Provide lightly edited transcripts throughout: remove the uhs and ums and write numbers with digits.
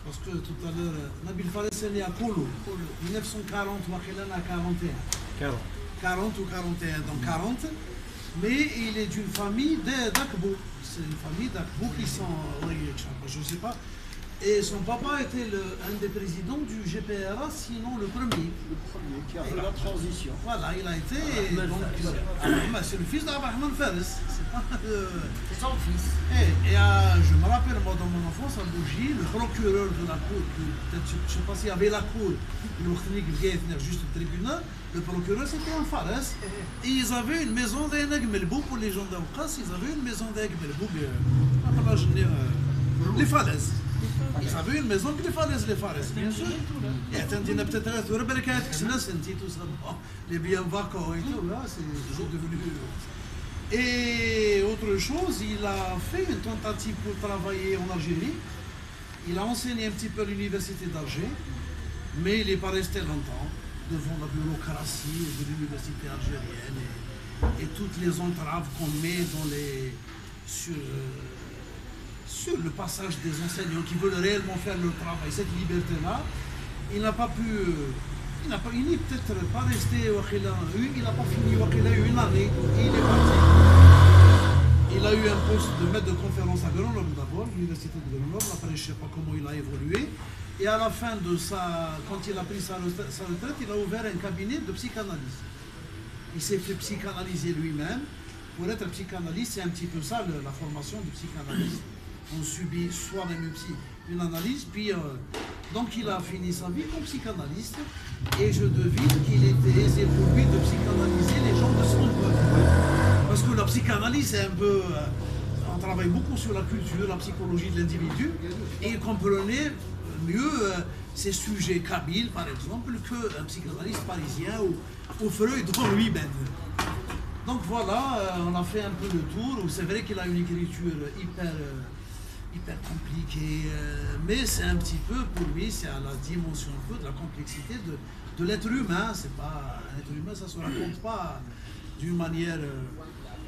Parce que tout à l'heure, Nabil Fares est né à Kolo, 1940 ou à 41. 40 ou 41, donc 40. Mais il est d'une famille d'Akbou. C'est une famille d'Akbou qui sont, oui, je ne sais pas. Et son papa était un des présidents du GPRA, sinon le premier. Le premier qui a fait la transition. Voilà, il a été. C'est le fils d'Abraham Fares. C'est son fils. Et je me rappelle, moi, dans mon enfance, à Bougie, le procureur de la cour, peut-être, je ne sais pas s'il y avait la cour, juste le tribunal, le procureur c'était un Fares. Et ils avaient une maison d'Agmelbou pour les gens d'Auqas, ils avaient une maison d'Agmelbou, les Fares. Ils avaient une maison que les Fares, bien sûr. Et attendez, peut-être les biens vacants et tout, là, c'est devenu. Et autre chose, il a fait une tentative pour travailler en Algérie. Il a enseigné un petit peu à l'université d'Alger, mais il n'est pas resté longtemps devant la bureaucratie de l'université algérienne et toutes les entraves qu'on met sur le passage des enseignants qui veulent réellement faire leur travail. Cette liberté-là, il n'a pas pu. Il n'est peut-être pas resté, il n'a pas fini, il a eu une année et il est parti. Il a eu un poste de maître de conférence à Grenoble d'abord, l'université de Grenoble, après je ne sais pas comment il a évolué. Et à la fin de quand il a pris sa retraite, il a ouvert un cabinet de psychanalyse. Il s'est fait psychanalyser lui-même. Pour être psychanalyste, c'est un petit peu ça la formation de psychanalyste. On subit soi-même une analyse, puis donc il a fini sa vie comme psychanalyste, et je devine qu'il était aisé pour lui de psychanalyser les gens de son peuple. Parce que la psychanalyse, c'est un peu... on travaille beaucoup sur la culture, la psychologie de l'individu, et il comprenait mieux ces sujets kabyles, par exemple, qu'un psychanalyste parisien ou Freud dans lui-même. Donc voilà, on a fait un peu le tour. C'est vrai qu'il a une écriture hyper compliqué, mais c'est un petit peu, pour lui, c'est à la dimension un peu de la complexité de l'être humain. C'est pas un être humain, ça se raconte pas d'une manière.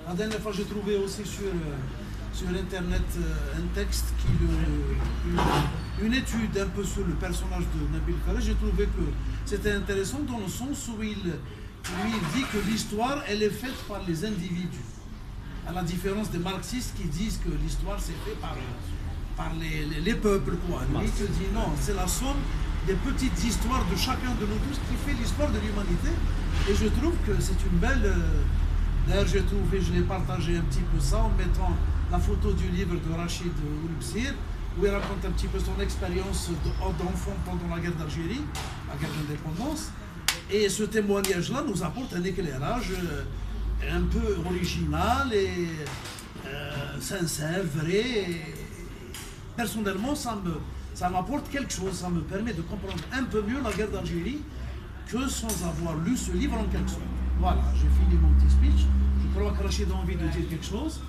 La dernière fois, j'ai trouvé aussi sur internet un texte une étude un peu sur le personnage de Nabil Fares. J'ai trouvé que c'était intéressant dans le sens où il dit que l'histoire, elle est faite par les individus. À la différence des marxistes qui disent que l'histoire c'est fait par les peuples, quoi. Lui, il te dit non, c'est la somme des petites histoires de chacun de nous tous qui fait l'histoire de l'humanité. Et je trouve que c'est une belle... D'ailleurs, je l'ai partagé un petit peu ça en mettant la photo du livre de Rachid Oulbsir, où il raconte un petit peu son expérience d'enfant pendant la guerre d'Algérie, la guerre d'indépendance. Et ce témoignage-là nous apporte un éclairage un peu original et sincère, vrai. Et personnellement, ça m'apporte quelque chose, ça me permet de comprendre un peu mieux la guerre d'Algérie que sans avoir lu ce livre en quelque sorte. Voilà, j'ai fini mon petit speech. Je crois que Rachid a envie de dire quelque chose.